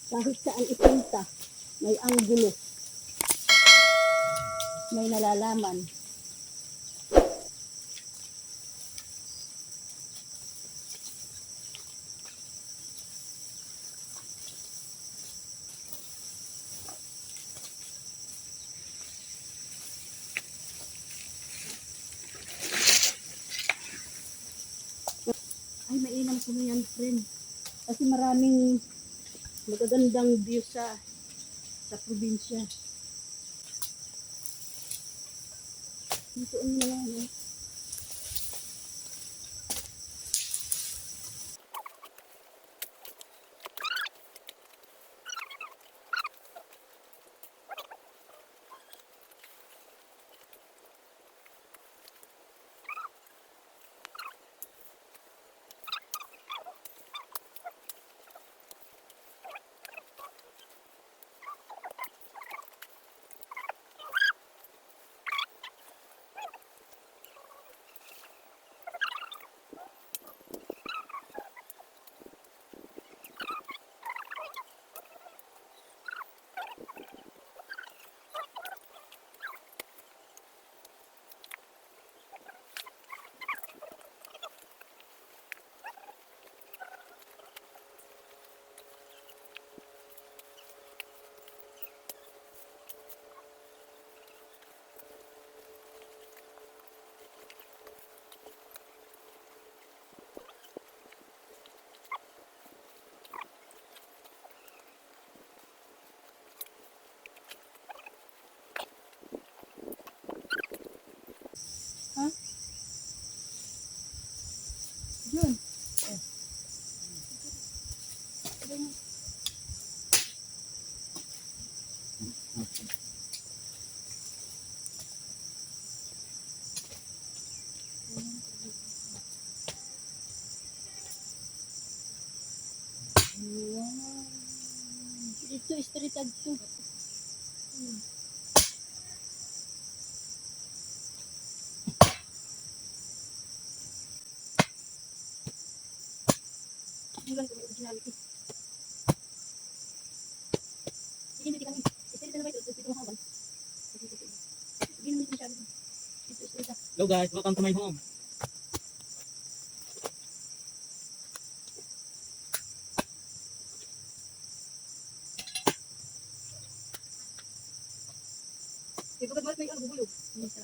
Kahit saan ipunta, may anggulo, may nalalaman. Ay, mainam ko na yan, friend. Kasi maraming magagandang view sa probinsya. Dito na lang, eh. Ha? Yun. Ito, street ag to. Ilan ko originality. Hindi kami. Street na ba ito? Dito mahawan. Hindi naman masyado. Ito, street. Hello guys, welcome to my home. Ito ka ba may bulog? Isa.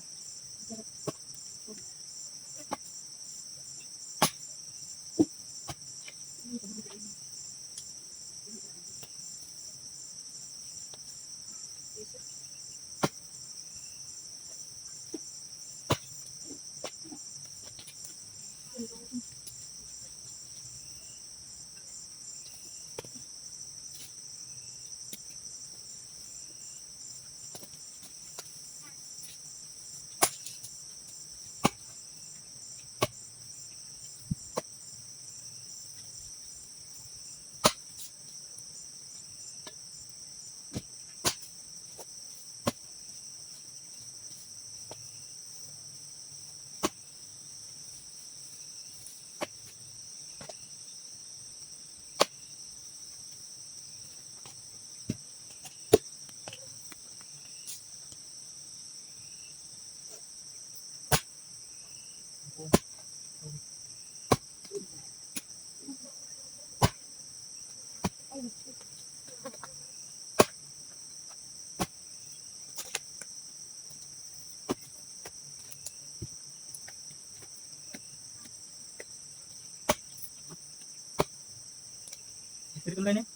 Street online eh.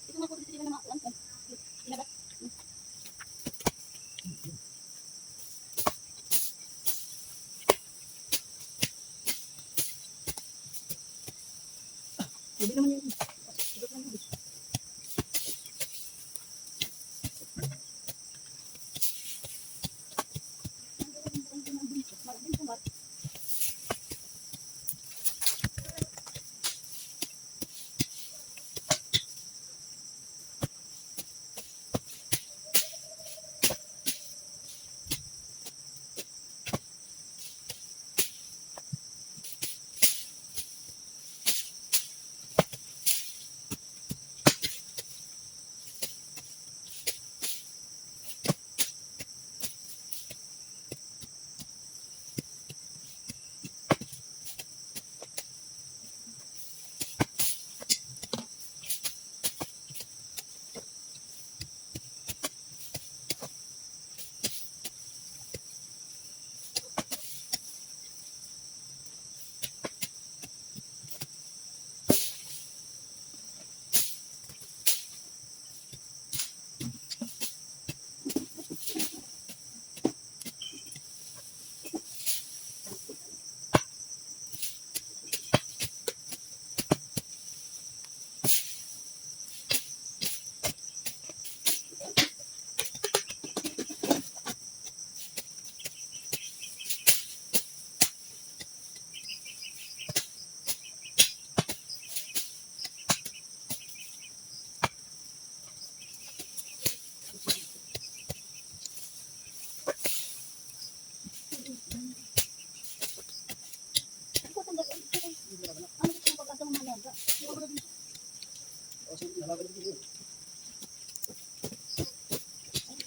Ito nga po dito na mga kuwan. Ilabas. Hindi naman yun. Ito lang yun.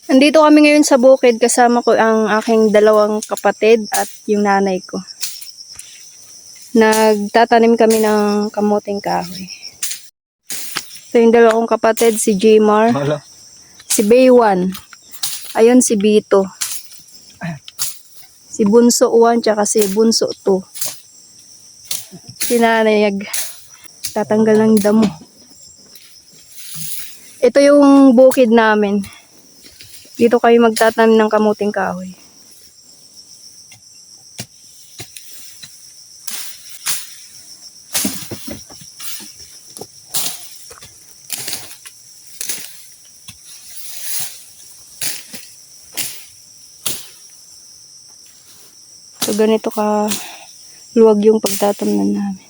Nandito kami ngayon sa bukid, kasama ko ang aking dalawang kapatid at yung nanay ko. Nagtatanim kami ng kamuting kahoy. Ito yung dalawang kapatid, si Jmar, Hala. si Baywan, ayun si Bito, si Bunso 1 tsaka si Bunso 2. Si nanay tatanggal ng damo. Ito yung bukid namin. Dito kayo magtatanim ng kamuting kahoy. So ganito ka luwag yung pagtatamnan namin.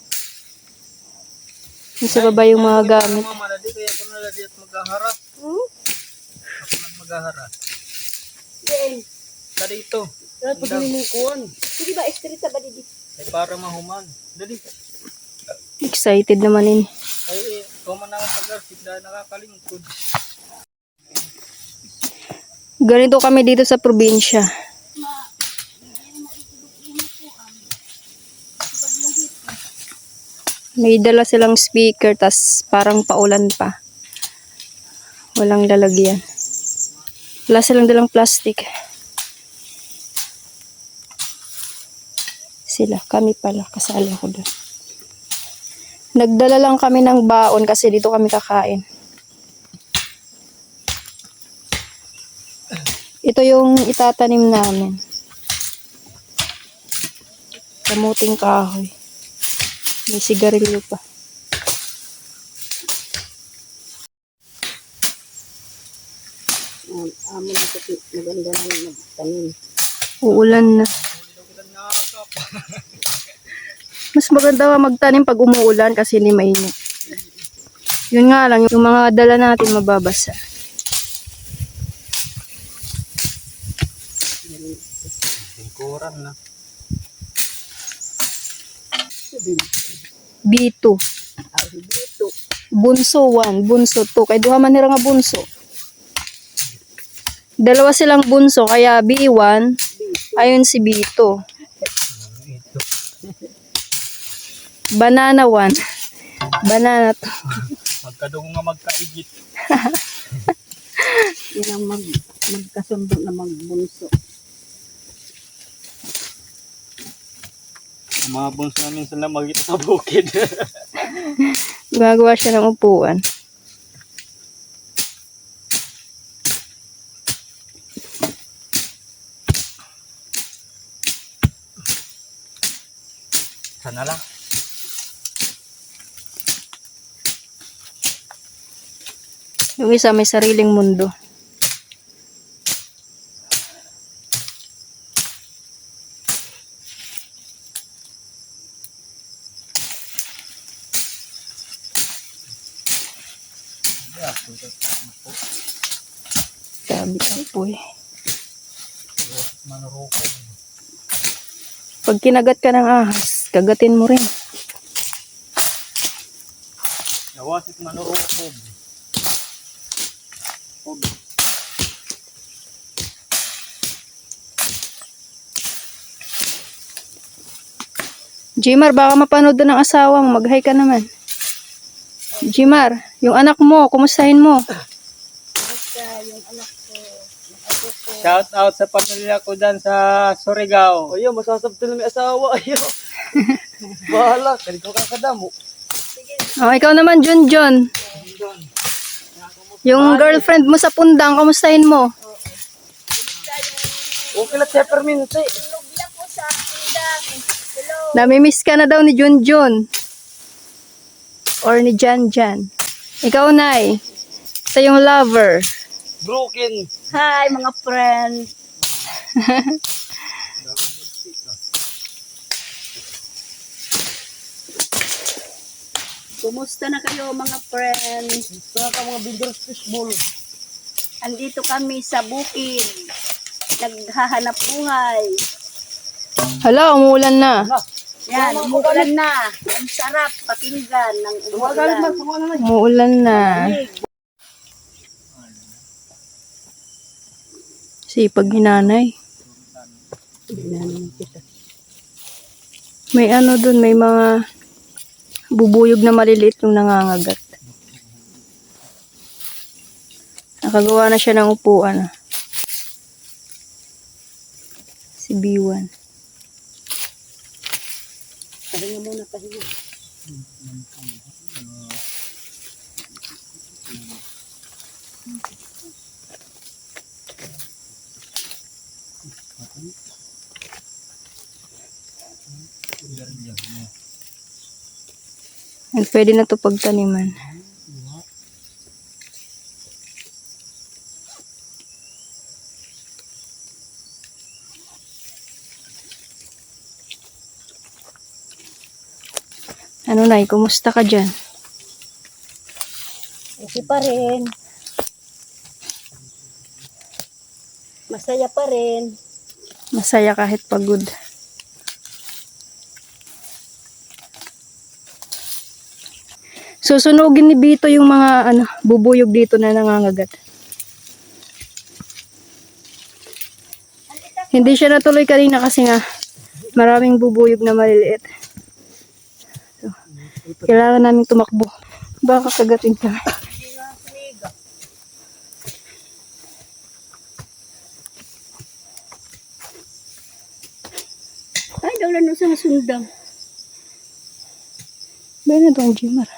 Yung sa baba yung mga gamit. Mama, ladi kaya ko na ladi at maghahara. Ako na maghahara. Then, Dali ito. dapat pagmumukuan. Sige ba, estrita ba didi? Ay para mahuman. Dali. Excited naman ini. Ay, kuman na akong pag-arsip dahil nakakalingkod. Ganito kami dito sa probinsya. May dala silang speaker, tas parang paulan pa. Walang lalagyan. Wala silang dalang plastic. Sila, kami pala, kasali ako doon. Nagdala lang kami ng baon kasi dito kami kakain. Ito yung itatanim namin. Kamuting kahoy. May sigarilyo pa. Amo na kasi maganda na magtanim. Uulan na. Mas maganda nga magtanim pag umuulan kasi hindi mainit. Yun nga lang, yung mga dala natin mababasa. Tingkuran na. B2. Dito. Bunso 1, bunso 2. Kaya duha man nila nga bunso. Dalawa silang bunso, kaya B1, ayun si B2. Ito. Banana 1. Banana 2. Magkadungo nga magkaigit. Yan ang magkasundo na magbunso. Ang mga bunso namin sila magkita sa bukid. Gagawa siya ng upuan. Sana lang. Yung isa may sariling mundo. Sabi apoy. Manurukod. Pag kinagat ka ng ahas, kagatin mo rin. Nawasit manurukod. Jimar, baka mapanood doon ng asawang. Mag-hi ka naman. Jimar, yung anak mo, kumustahin mo? Shout out sa pamilya ko dyan sa Surigao. Ayaw, masasabtan na may asawa. Ayaw. Bahala. Kali ko kakadamo. Oh, ikaw naman, Junjun. Yung girlfriend mo sa Pundang, kumustahin mo? Okay lang, peppermint. Namimiss ka na daw ni Junjun. Or ni Janjan. Ikaw, Nay. Ito yung lover. Broken. Hi mga friends. Kumusta na kayo mga friends? Saan ka mga builders fishbowl? Andito kami sa bukid. Naghahanap buhay. Hala, umuulan na. Yan, umuulan na. Ang sarap pakinggan ng Gumagalit umuulan. na. Tama na. Umuulan na. Sipag ni nanay. May ano dun, may mga bubuyog na maliliit yung nangangagat. Nakagawa na siya ng upuan. Si B1. Pahinga muna, pahinga. And pwede na to pagtaniman. Ano Nay, kumusta ka dyan? Okay pa rin. Masaya pa rin. Masaya kahit pagod. Susunugin ni Bito yung mga bubuyog dito na nangangagat. Hindi siya natuloy kanina kasi nga maraming bubuyog na maliliit. So, kailangan namin tumakbo. Baka kagatin kami. Ay, daw lang sa sundang. Bayan na doon, Jimar.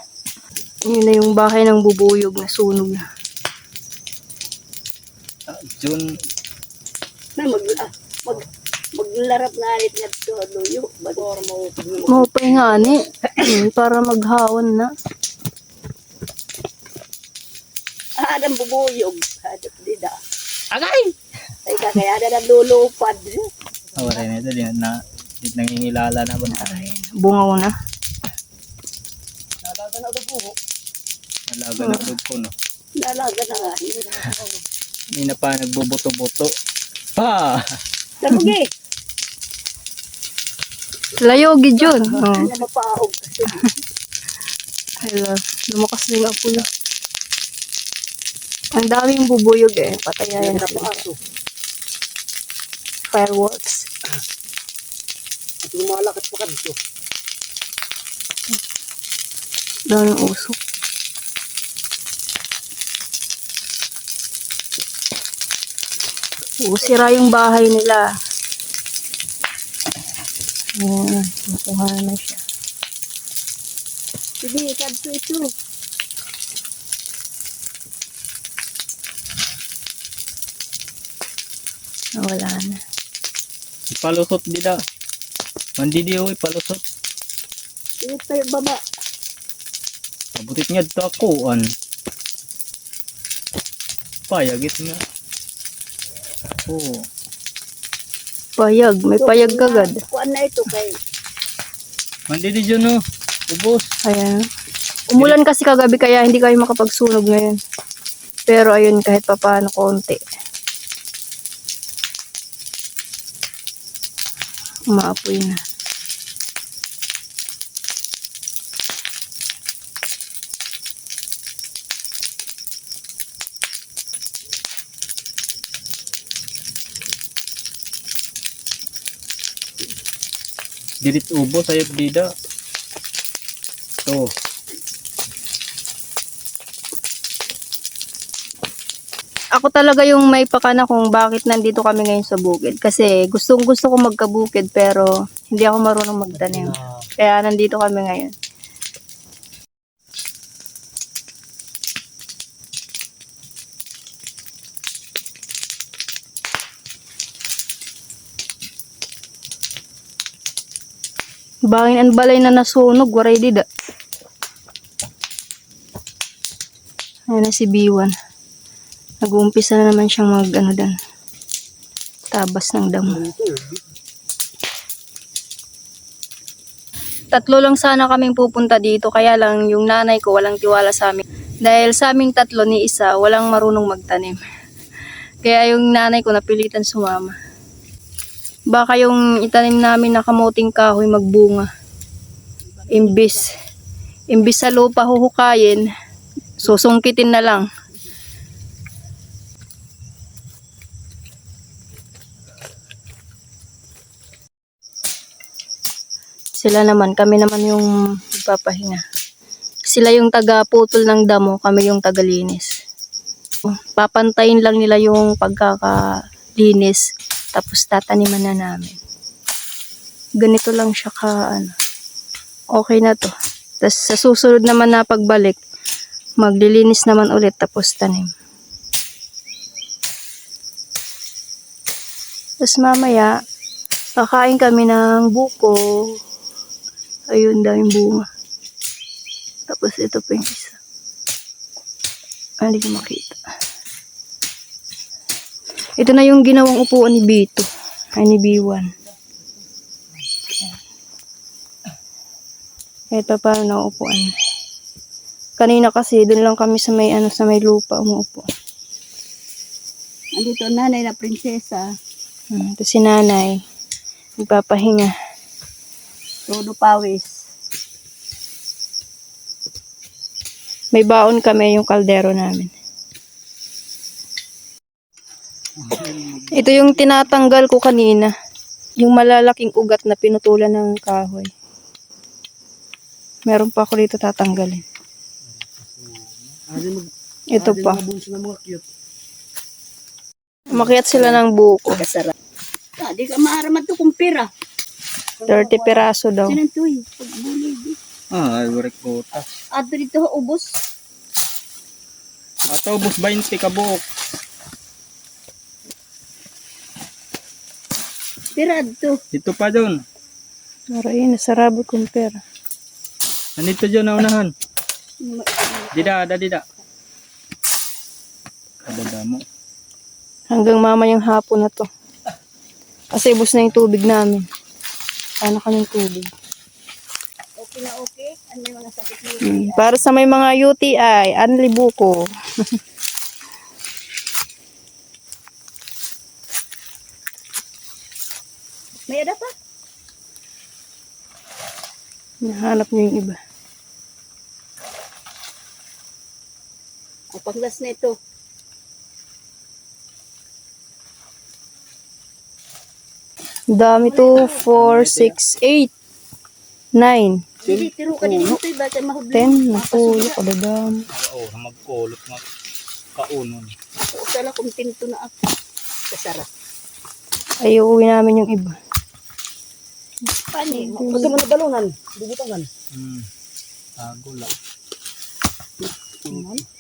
Yun na yung bahay ng bubuyog na sunog na. June, Maglarap na alit nga ito, luyo. Bagor mo. Maupay nga ni. Para maghawon na. Adam bubuyog. Adam dida. agay! Ay, kaya na nalulupad. Wala na ito, di nangingilala na ba? Bungaw na. Nalaga na ito po. Nalaga na ito po, no? Nalaga na nga. Hindi na pa nagbubuto-buto. Pa! Sabugi. Layo, Gijon. Oh. Na mapaahog. Hala, lumakas din ang pulo. Ang daming bubuyog eh. Patayan na sila. Fireworks. At lumalakit pa ka dito. Daming usok. Sira yung bahay nila. Ayan, makuha na siya. Sige, kadto ito. Wala na. Ipalusot dida. Mandidi ho, ipalusot. Ito tayo baba. Mabutit nga dito ako, payagit nga. Oo. Payag. May payag kagad. Kuan na ito kay. Mandidi dyan, no? Ubos. Ayan. Umulan kasi kagabi kaya hindi kayo makapagsunog ngayon. Pero ayun, kahit papaano konti. Umaapoy na. Dirit ubos, ayop dida. Ito. Ako talaga yung may pakana kung bakit nandito kami ngayon sa bukid. Kasi gusto ko magkabukid pero hindi ako marunong magtanim. Kaya nandito kami ngayon. Bangin ang balay na nasunog, waray dida. Ayan na si B1. Nag-uumpisa na naman siyang tabas ng damo. Tatlo lang sana kaming pupunta dito, kaya lang yung nanay ko walang tiwala sa amin. Dahil sa aming tatlo ni isa, walang marunong magtanim. Kaya yung nanay ko napilitan sumama. Baka yung itanim namin na kamuting kahoy magbunga. Imbis sa lupa huhukayin, susungkitin na lang. Sila naman, kami naman yung magpapahinga. Sila yung taga-putol ng damo, kami yung tagalinis. Papantayin lang nila yung pagkakalinis, tapos tataniman na namin. Ganito lang siya okay na to. Tapos sa susunod naman na pagbalik, maglilinis naman ulit, tapos tanim. Tapos mamaya, kakain kami ng buko. Ayun, daming bunga. Tapos ito pa yung isa. Hindi ko makita. Ito na yung ginawang upuan ni Bito. Ay, ni B1. Ito pa na upuan. Kanina kasi, dun lang kami sa may, sa may lupa umuupo. Andito nanay na prinsesa. Ito si nanay. Nagpapahinga. Todo pawis. May baon kami yung kaldero namin. Ito yung tinatanggal ko kanina. Yung malalaking ugat na pinutulan ng kahoy. Meron pa ako dito tatanggalin. Ito pa. Umakyat sila ng buko. Kasarap. Di ka maaraman to kung pera. 30 peraso daw. Sinantoy. Pagbuli. Ay, warik butas. Ato dito ubos. Ato, ubos 20 ka buok. Pera to. Dito pa dyan. Maroon, nasarabo kong pera. Nandito dyan na unahan. Dida. Kababa mo. Hanggang mamayang hapon na to. Kasi ubos na yung tubig namin. Paano kaming tubig? Okay na okay. Ano yung mga sakit mo? Para sa may mga UTI, anli buko. May ada pa? Nahanap niyo yung iba. Ang panglas na ito. Dami to, 4, 6, 8, 9, Hindi, tiro ka dito ito. Bakit mahubli? 10, napulo, kadadam. Oo, magkulot nga kaunon. Usala kung tinto na ako. Kasarap. Ay, uuwi namin yung iba. Pani. Kasi mo na balunan. Bubutangan. Tago lang.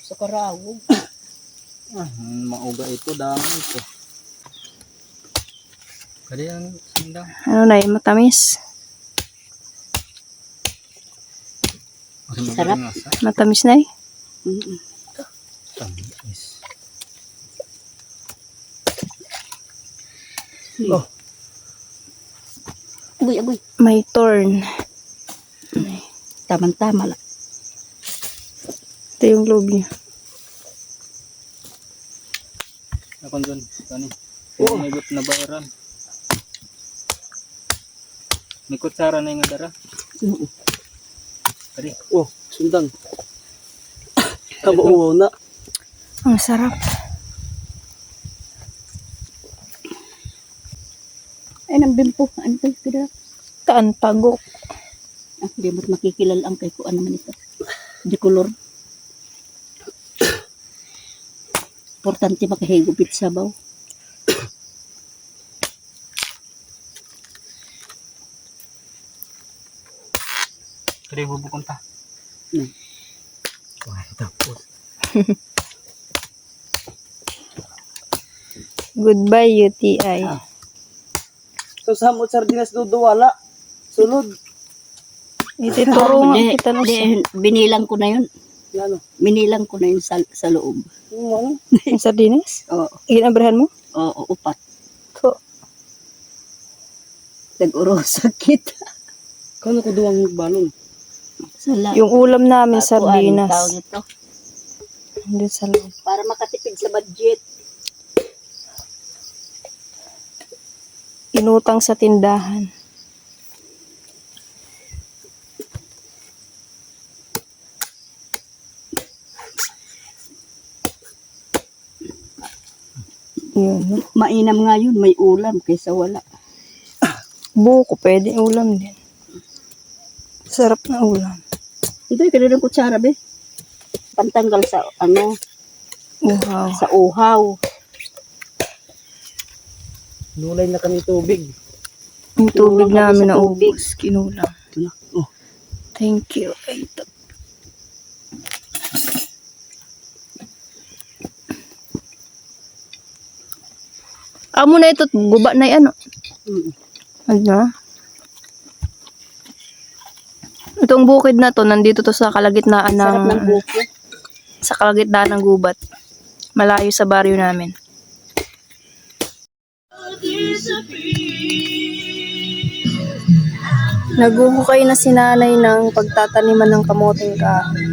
Sa karawog. Mauga ito, dami ito. Kaya yan, sandang. Ano na yun, matamis. Sarap. Matamis na eh. Tamis. Oh. Agoy. May thorn. Tama-tama lang. Ito yung loob niya. Nakon dun, tani. May gut na bayaran. May kutsara na yung dara. Kari. Oh, sundang. Kabuo na. Ang sarap. Ay, nang bimpo. Ano ito? Kira. Taan pagok. Hindi mo't makikilala ang kay ko ano man ito. Di color. Importante makahigupit sa baw. Kari bubukon ta. Tapos. Goodbye UTI. So samot sardinas duduwala. Sulod. Ituturo nga kita na sa Binilang ko na yun. Ano? Binilang ko na yun sa loob. Ano? yung sardinas. Oo. Inabrahan mo? Oo, upat. Ko. Tag-urosa kita. Kano ko duwang balon? Yung ulam namin, Tawag sardinas. ito. Hindi sa loob. Para makatipid sa budget. Inutang sa tindahan. Yun, no? Mainam nga yun, may ulam kaysa wala. Buko, pwede ulam din. Sarap na ulam. Ito yung kanilang kutsara, be. Pantanggal sa, Wow. sa uhaw. Nulay na kami tubig. Yung tubig Kinulang kami namin sa na tubig. ubos. Kinulang. Ito na. Oh. Thank you. Ay, ito. Amo na ito, guba na yan. Mm. Ano? Itong bukid na to, nandito to sa kalagitnaan Sarap ng buko. sa kalagitnaan ng gubat. Malayo sa baryo namin. Naguhukay na si nanay ng pagtataniman ng kamoting kahoy.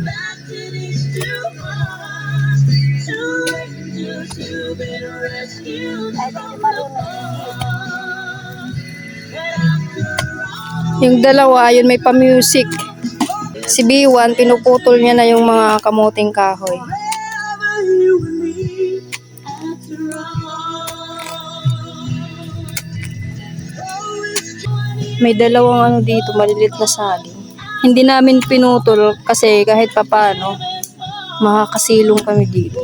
Yung dalawa, yun may pa-music. Si B1, pinuputol niya na yung mga kamoting kahoy. May dalawang ano dito, malilit na saging. Hindi namin pinutol kasi kahit papano, makakasilong kami dito.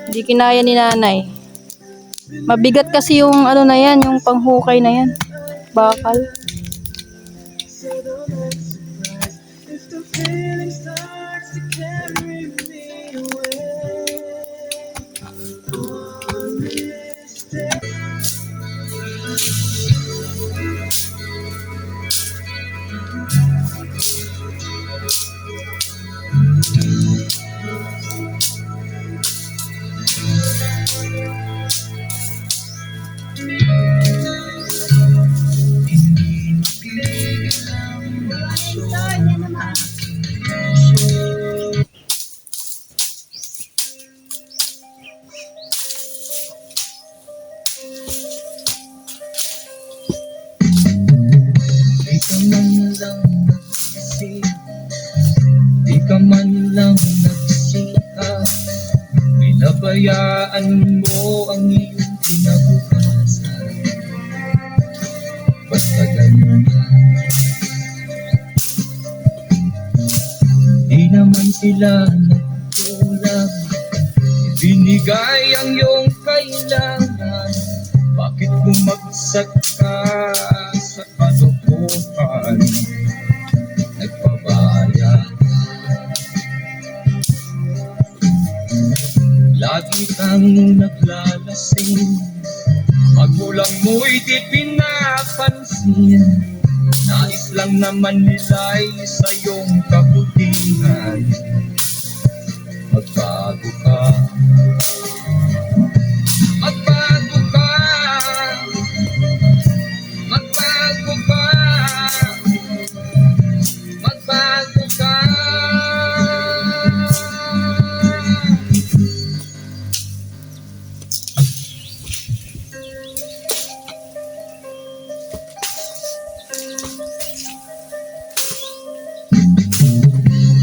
Hindi kinaya ni nanay. Mabigat kasi yung ano na yan, yung panghukay na yan. Bakal. Di ka man lang nagsika, pinabayaan mo ang iyong kinabukasan. Ba't ka ganyan? Di naman sila nagkulang, binigay ang iyong kailangan. Bakit bumagsak ka sa kalokohan? Nagpabaya, lagi kang naglalasing, magulang mo'y di pinapansin. Nais lang naman nila'y sa iyong kabutihan. Magbago ka, magbago ka, magbago ka, magbago ka.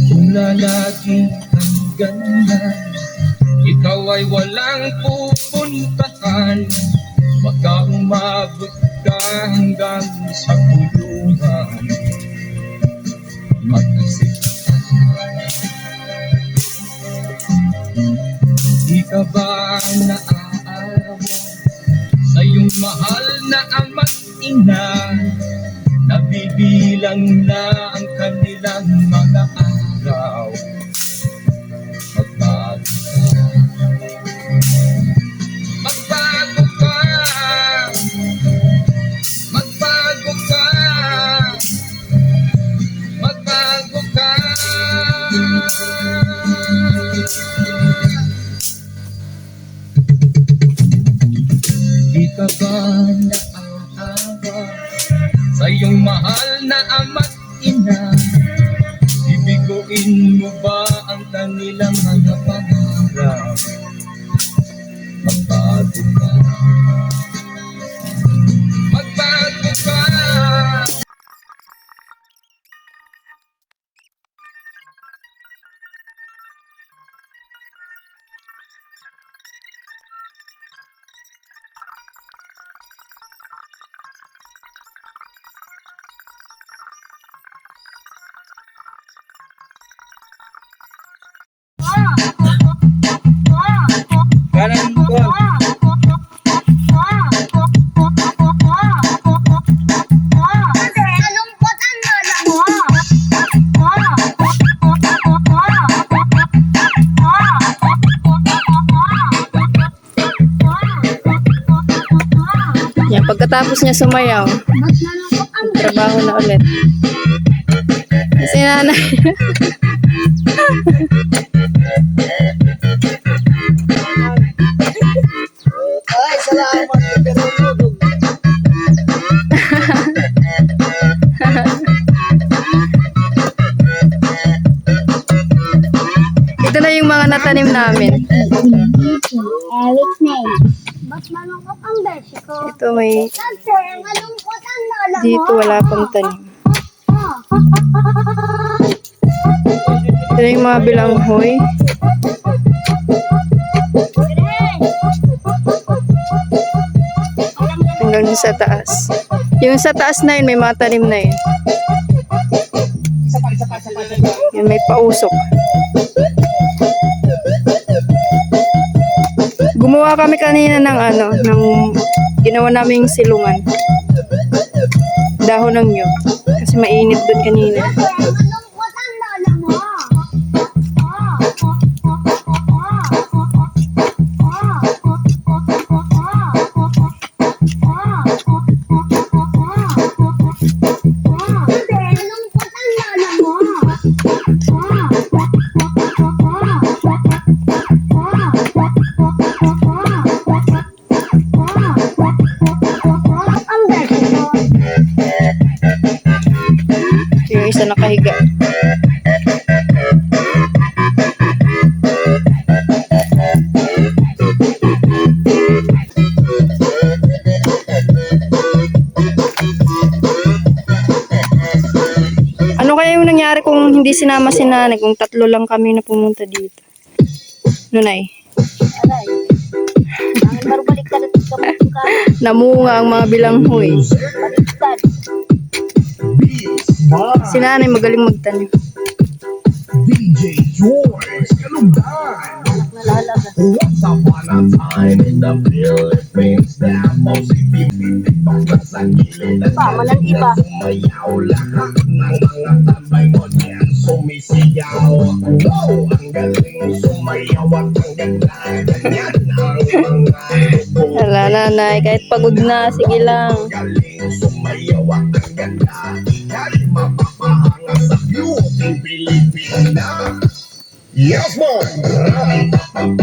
Kung lalagi ang ganyan, ikaw ay walang pupuntahan. Baka umabot ka hanggang sa kulungan. Mag-isip ka, di ka ba naaawa sa iyong mahal na ama't ina? Nabibilang na ang kanilang mga araw. Magbago ka, magbago ka, magbago ka, magbago ka. Di ka ba naaawa sa iyong mahal na ama't ina? Bibiguin mo ba ang kanilang ilang mga pangarap. Magbago ka, magbago ka. Kanan ko. Yan, pagkatapos niya sumayaw, trabaho na ulit. Si nanay. Ay, salamat. Pero Ito na yung mga natanim namin. Alex name. Ba't malungkot ang beshi ko? Ito may, Kasi malungkot ang lola mo. dito wala pang tanim. Ito na yung mga bilanghoy. Hanggang dun sa taas. Yung sa taas na yun, may mga tanim na yun. Yan, may pausok. Gumawa kami kanina ng ginawa naming silungan. Dahon ng nyug. Kasi mainit doon kanina. Malungkot ang lola mo. Malungkot ang lola mo. Ang beshi ko. Yung isa nakahiga. Ano kaya yung nangyari kung hindi sinama si nanay, kung tatlo lang kami na pumunta dito? Nunay, Ang barbaliktad at kapag ka. namunga ang mga bilanghoy. Baliktad. Si nanay magaling magtanim. DJ George Kalugdan. Nalalaga. Once upon a time in the Philippines, that most ibang sa gilid at Tama ng iba. sumayaw lahat ng mga tambay mo diyan sumisiyaw. Go! Ang galing sumayaw at ang ganda ganyan ang mga luto. Hala nanay, kahit pagod na, sige lang. Galing sumayaw at ang ganda ikay mapapahanga sa beauty Pilipina. Yes, boy! Ang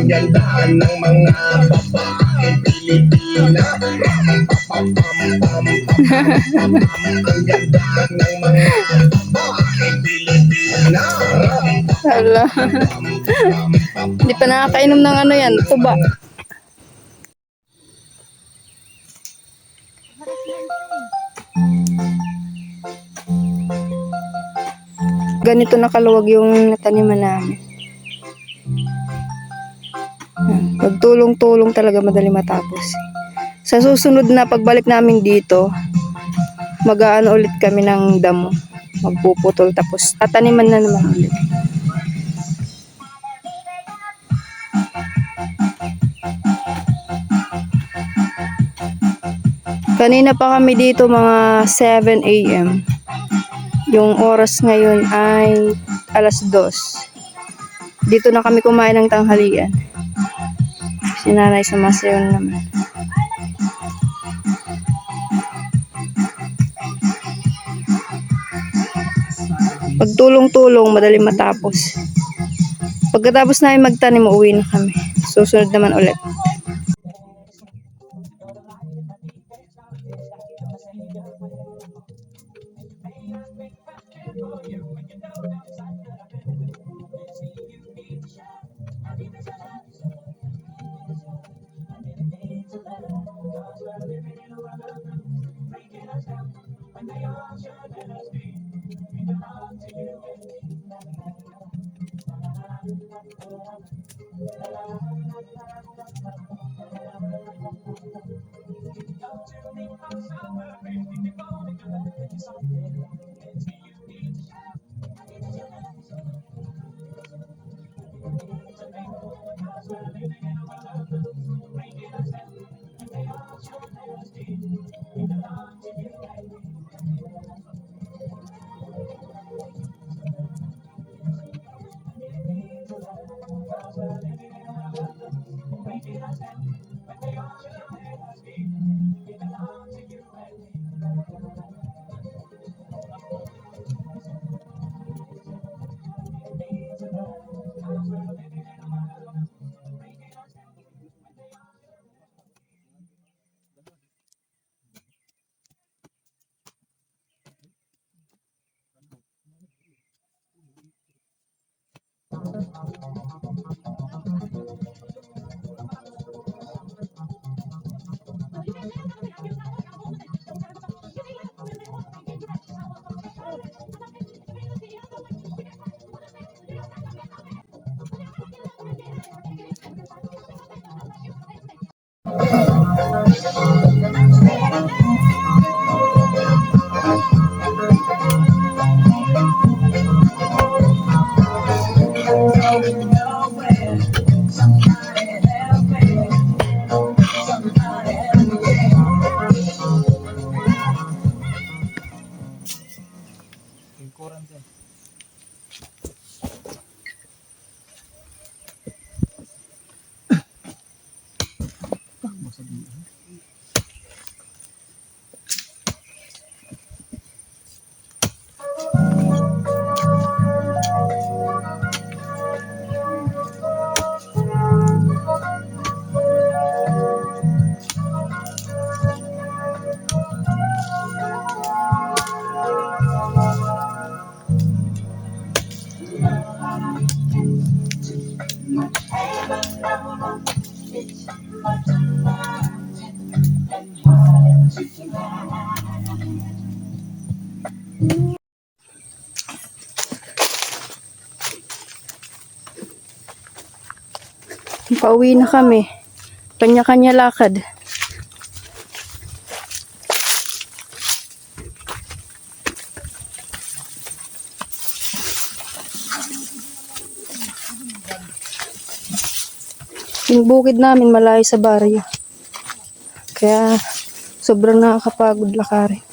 ganda ng mga babae Pilipina. Ang ganda ng mga babae Pilipina. Hala. Hindi pa nakakainom ng yan, tuba. Ganito nakaluwag yung nataniman namin. Pagtulong-tulong talaga madali matapos. Sa susunod na pagbalik namin dito, mag-aano ulit kami ng damo. Magpuputol tapos tataniman na naman ulit. Kanina pa kami dito mga 7 a.m. Yung oras ngayon ay 2:00. Dito na kami kumain ng tanghalian. Si nanay sumasayon naman. Pagtulong-tulong, madali matapos. Pagkatapos namin magtanim, uuwi na kami. Susunod naman ulit. Pauwi na kami. Kanya-kanya lakad. Yung bukid namin malayo sa baryo. Kaya sobrang nakakapagod lakarin.